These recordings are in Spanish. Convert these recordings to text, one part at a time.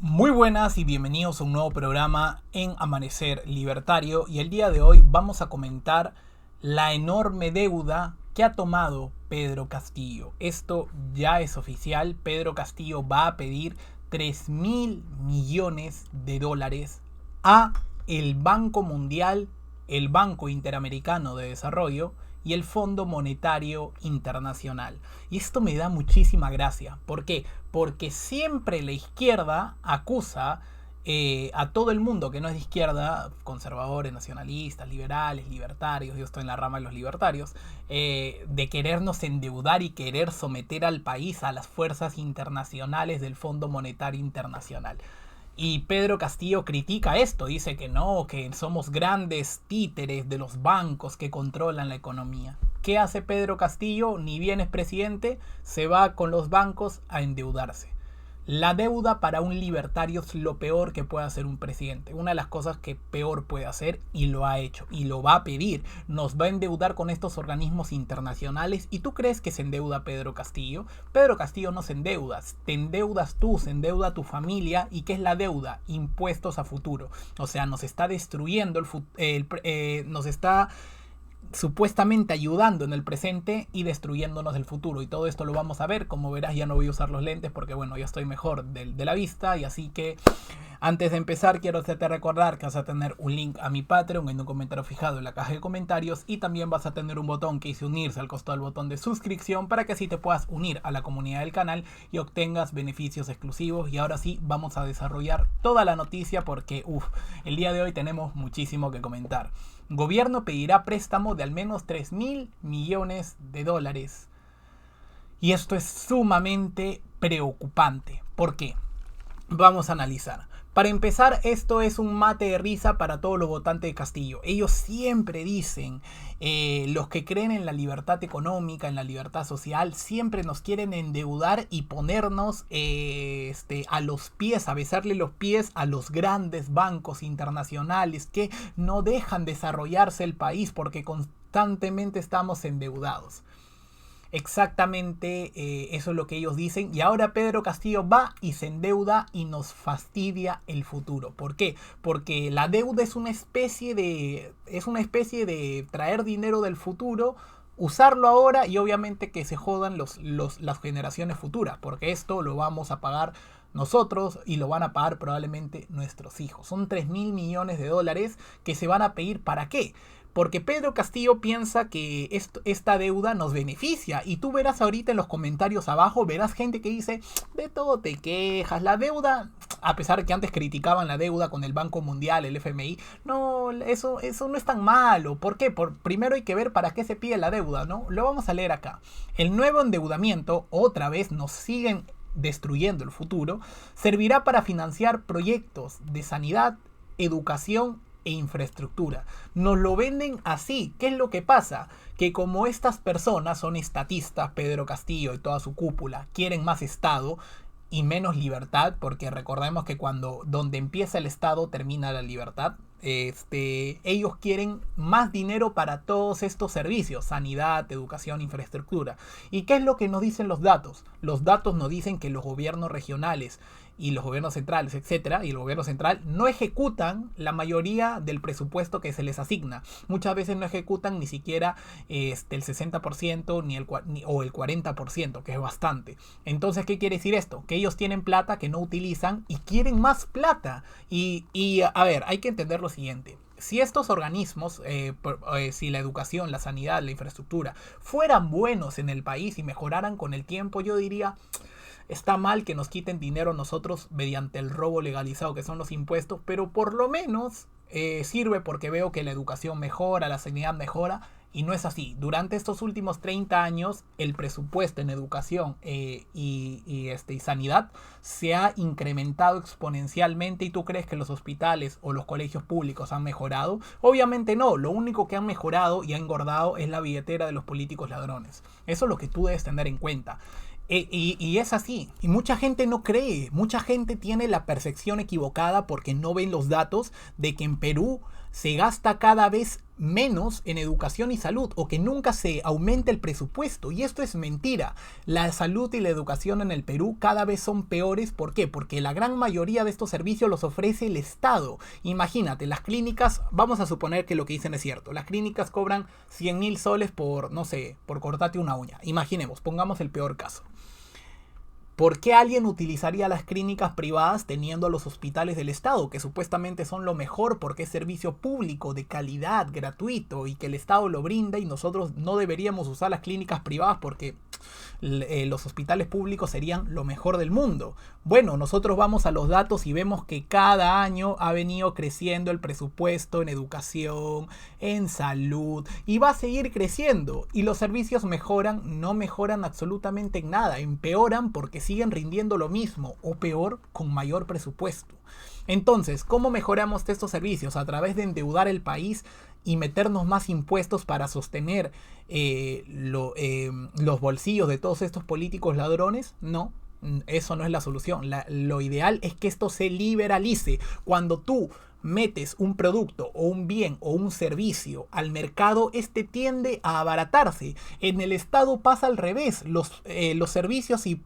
Muy buenas y bienvenidos a un nuevo programa en Amanecer Libertario, y el día de hoy vamos a comentar la enorme deuda que ha tomado Pedro Castillo. Esto ya es oficial. Pedro Castillo va a pedir 3.000 millones de dólares a el Banco Mundial, el Banco Interamericano de Desarrollo y el Fondo Monetario Internacional. Y esto me da muchísima gracia. ¿Por qué? Porque siempre la izquierda acusa a todo el mundo que no es de izquierda, conservadores, nacionalistas, liberales, libertarios, yo estoy en la rama de los libertarios, de querernos endeudar y querer someter al país a las fuerzas internacionales del Fondo Monetario Internacional. Y Pedro Castillo critica esto, dice que no, que somos grandes títeres de los bancos que controlan la economía. ¿Qué hace Pedro Castillo? Ni bien es presidente, se va con los bancos a endeudarse. La deuda para un libertario es lo peor que puede hacer un presidente. Una de las cosas que peor puede hacer, y lo ha hecho y lo va a pedir. Nos va a endeudar con estos organismos internacionales. ¿Y tú crees que se endeuda Pedro Castillo? Pedro Castillo no se endeuda. Te endeudas tú, se endeuda tu familia. ¿Y qué es la deuda? Impuestos a futuro. O sea, nos está destruyendo nos está supuestamente ayudando en el presente y destruyéndonos el futuro. Y todo esto lo vamos a ver. Como verás, ya no voy a usar los lentes porque bueno, ya estoy mejor de la vista. Y así que antes de empezar, quiero hacerte recordar que vas a tener un link a mi Patreon en un comentario fijado en la caja de comentarios. Y también vas a tener un botón que dice unirse al costado del botón de suscripción, para que así te puedas unir a la comunidad del canal y obtengas beneficios exclusivos. Y ahora sí, vamos a desarrollar toda la noticia porque el día de hoy tenemos muchísimo que comentar. Gobierno pedirá préstamo de al menos 3.000 millones de dólares. Y esto es sumamente preocupante. ¿Por qué? Vamos a analizar. Para empezar, esto es un mate de risa para todos los votantes de Castillo. Ellos siempre dicen, los que creen en la libertad económica, en la libertad social, siempre nos quieren endeudar y ponernos a los pies, a besarle los pies a los grandes bancos internacionales que no dejan desarrollarse el país porque constantemente estamos endeudados. Exactamente, eso es lo que ellos dicen. Y ahora Pedro Castillo va y se endeuda y nos fastidia el futuro. ¿Por qué? Porque la deuda es una especie de traer dinero del futuro, usarlo ahora y obviamente que se jodan las generaciones futuras, porque esto lo vamos a pagar nosotros y lo van a pagar probablemente nuestros hijos. Son 3.000 millones de dólares que se van a pedir. ¿Para qué? Porque Pedro Castillo piensa que esta deuda nos beneficia. Y tú verás ahorita en los comentarios abajo, verás gente que dice, de todo te quejas, la deuda, a pesar de que antes criticaban la deuda con el Banco Mundial, el FMI, no, eso no es tan malo. ¿Por qué? Primero hay que ver para qué se pide la deuda, ¿no? Lo vamos a leer acá. El nuevo endeudamiento, otra vez nos siguen destruyendo el futuro, servirá para financiar proyectos de sanidad, educación e infraestructura. Nos lo venden así. ¿Qué es lo que pasa? Que como estas personas son estatistas, Pedro Castillo y toda su cúpula quieren más Estado y menos libertad, porque recordemos que donde empieza el Estado termina la libertad. Ellos quieren más dinero para todos estos servicios: sanidad, educación, infraestructura. ¿Y qué es lo que nos dicen los datos? Los datos nos dicen que los gobiernos regionales y los gobiernos centrales, etcétera, y el gobierno central no ejecutan la mayoría del presupuesto que se les asigna. Muchas veces no ejecutan ni siquiera el 60% o el 40%, que es bastante. Entonces, ¿qué quiere decir esto? Que ellos tienen plata que no utilizan y quieren más plata. Y a ver, hay que entender lo siguiente. Si estos organismos, si la educación, la sanidad, la infraestructura fueran buenos en el país y mejoraran con el tiempo, yo diría, está mal que nos quiten dinero a nosotros mediante el robo legalizado que son los impuestos, pero por lo menos sirve porque veo que la educación mejora, la sanidad mejora. Y no es así. Durante estos últimos 30 años, el presupuesto en educación y sanidad se ha incrementado exponencialmente. ¿Y tú crees que los hospitales o los colegios públicos han mejorado? Obviamente no. Lo único que han mejorado y ha engordado es la billetera de los políticos ladrones. Eso es lo que tú debes tener en cuenta. Y es así. Y mucha gente no cree. Mucha gente tiene la percepción equivocada porque no ven los datos de que en Perú se gasta cada vez menos en educación y salud, o que nunca se aumente el presupuesto. Y esto es mentira. La salud y la educación en el Perú cada vez son peores. ¿Por qué? Porque la gran mayoría de estos servicios los ofrece el Estado. Imagínate, las clínicas, vamos a suponer que lo que dicen es cierto, las clínicas cobran 100.000 soles por, no sé, por cortarte una uña. Imaginemos, pongamos el peor caso. ¿Por qué alguien utilizaría las clínicas privadas teniendo los hospitales del Estado, que supuestamente son lo mejor porque es servicio público, de calidad, gratuito, y que el Estado lo brinda, y nosotros no deberíamos usar las clínicas privadas porque los hospitales públicos serían lo mejor del mundo? Bueno, nosotros vamos a los datos y vemos que cada año ha venido creciendo el presupuesto en educación, en salud, y va a seguir creciendo. Y los servicios mejoran, no mejoran absolutamente en nada, empeoran porque siguen rindiendo lo mismo, o peor, con mayor presupuesto. Entonces, ¿cómo mejoramos estos servicios? ¿A través de endeudar el país y meternos más impuestos para sostener los bolsillos de todos estos políticos ladrones? No, eso no es la solución. Lo ideal es que esto se liberalice. Cuando tú metes un producto o un bien o un servicio al mercado, este tiende a abaratarse. En el Estado pasa al revés. Los servicios y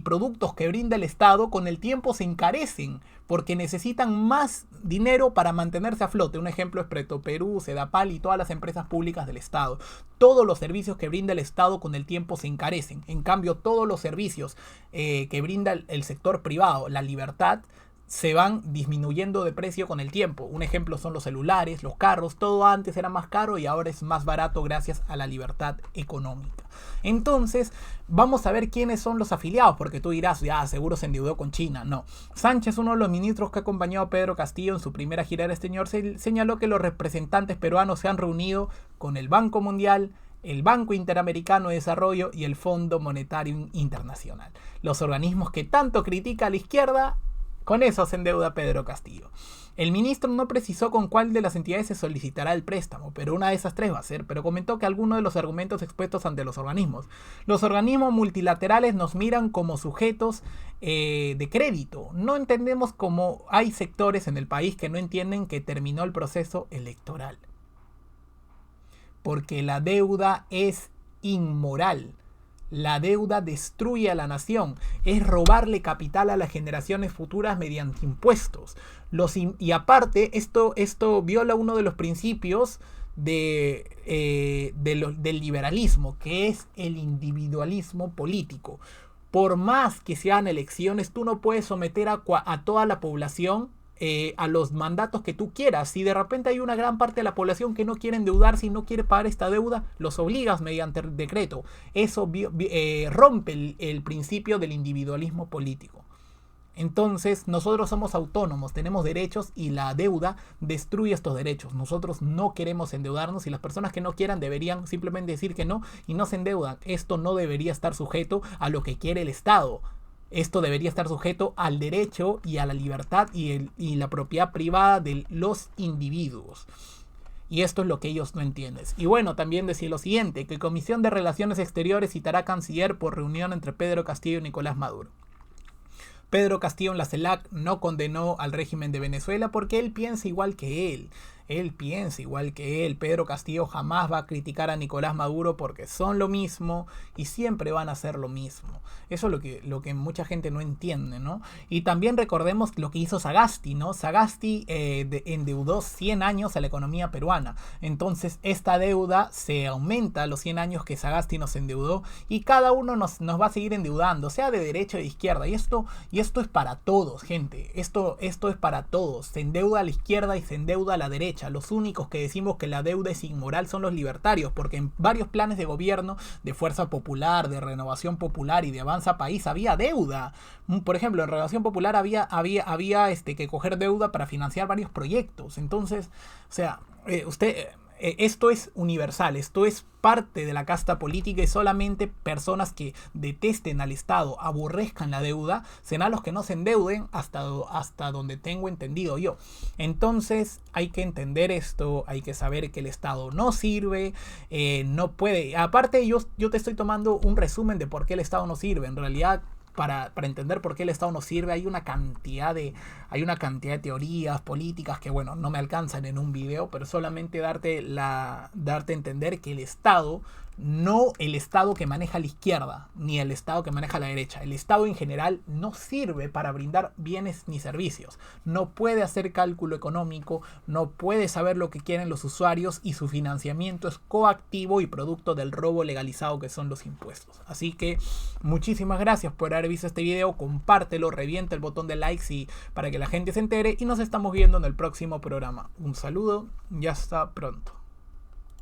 productos que brinda el Estado con el tiempo se encarecen porque necesitan más dinero para mantenerse a flote. Un ejemplo es Petroperú, Sedapal y todas las empresas públicas del Estado. Todos los servicios que brinda el Estado con el tiempo se encarecen. En cambio, todos los servicios que brinda el sector privado, la libertad, se van disminuyendo de precio con el tiempo. Un ejemplo son los celulares, los carros. Todo antes era más caro y ahora es más barato gracias a la libertad económica. Entonces, vamos a ver quiénes son los afiliados, porque tú dirás, ya, seguro se endeudó con China. No. Sánchez, uno de los ministros que ha acompañado a Pedro Castillo en su primera gira de este señor, señaló que los representantes peruanos se han reunido con el Banco Mundial, el Banco Interamericano de Desarrollo y el Fondo Monetario Internacional. Los organismos que tanto critica a la izquierda. Con eso se endeuda Pedro Castillo. El ministro no precisó con cuál de las entidades se solicitará el préstamo, pero una de esas tres va a ser, pero comentó que algunos de los argumentos expuestos ante los organismos multilaterales nos miran como sujetos de crédito. No entendemos cómo hay sectores en el país que no entienden que terminó el proceso electoral. Porque la deuda es inmoral. La deuda destruye a la nación, es robarle capital a las generaciones futuras mediante impuestos. Y aparte, esto viola uno de los principios del liberalismo, que es el individualismo político. Por más que sean elecciones, tú no puedes someter a toda la población a los mandatos que tú quieras. Si de repente hay una gran parte de la población que no quiere endeudarse y no quiere pagar esta deuda, los obligas mediante decreto. Eso rompe el principio del individualismo político. Entonces, nosotros somos autónomos, tenemos derechos y la deuda destruye estos derechos. Nosotros no queremos endeudarnos y las personas que no quieran deberían simplemente decir que no y no se endeudan. Esto no debería estar sujeto a lo que quiere el Estado. Esto debería estar sujeto al derecho y a la libertad y la propiedad privada de los individuos. Y esto es lo que ellos no entienden. Y bueno, también decir lo siguiente, que Comisión de Relaciones Exteriores citará canciller por reunión entre Pedro Castillo y Nicolás Maduro. Pedro Castillo en la CELAC no condenó al régimen de Venezuela porque él piensa igual que él. Él piensa igual que él. Pedro Castillo jamás va a criticar a Nicolás Maduro porque son lo mismo y siempre van a hacer lo mismo. Eso es lo que mucha gente no entiende, ¿no? Y también recordemos lo que hizo Sagasti, ¿no? Sagasti endeudó 100 años a la economía peruana. Entonces esta deuda se aumenta a los 100 años que Sagasti nos endeudó y cada uno nos va a seguir endeudando, sea de derecha o de izquierda. Y esto es para todos, gente. Esto es para todos. Se endeuda a la izquierda y se endeuda a la derecha. Los únicos que decimos que la deuda es inmoral son los libertarios, porque en varios planes de gobierno de Fuerza Popular, de Renovación Popular y de Avanza País había deuda. Por ejemplo, en Renovación Popular había que coger deuda para financiar varios proyectos. Entonces, o sea, esto es universal, esto es parte de la casta política y solamente personas que detesten al Estado, aborrezcan la deuda, serán los que no se endeuden hasta donde tengo entendido yo. Entonces hay que entender esto, hay que saber que el Estado no sirve, no puede. Aparte yo te estoy tomando un resumen de por qué el Estado no sirve. En realidad para entender por qué el Estado no sirve. Hay una cantidad de teorías políticas que, bueno, no me alcanzan en un video, pero solamente darte a entender que el Estado, no el Estado que maneja la izquierda, ni el Estado que maneja la derecha. El Estado en general no sirve para brindar bienes ni servicios. No puede hacer cálculo económico, no puede saber lo que quieren los usuarios y su financiamiento es coactivo y producto del robo legalizado que son los impuestos. Así que muchísimas gracias por haber visto este video, compártelo, revienta el botón de likes y para que la gente se entere y nos estamos viendo en el próximo programa. Un saludo y hasta pronto.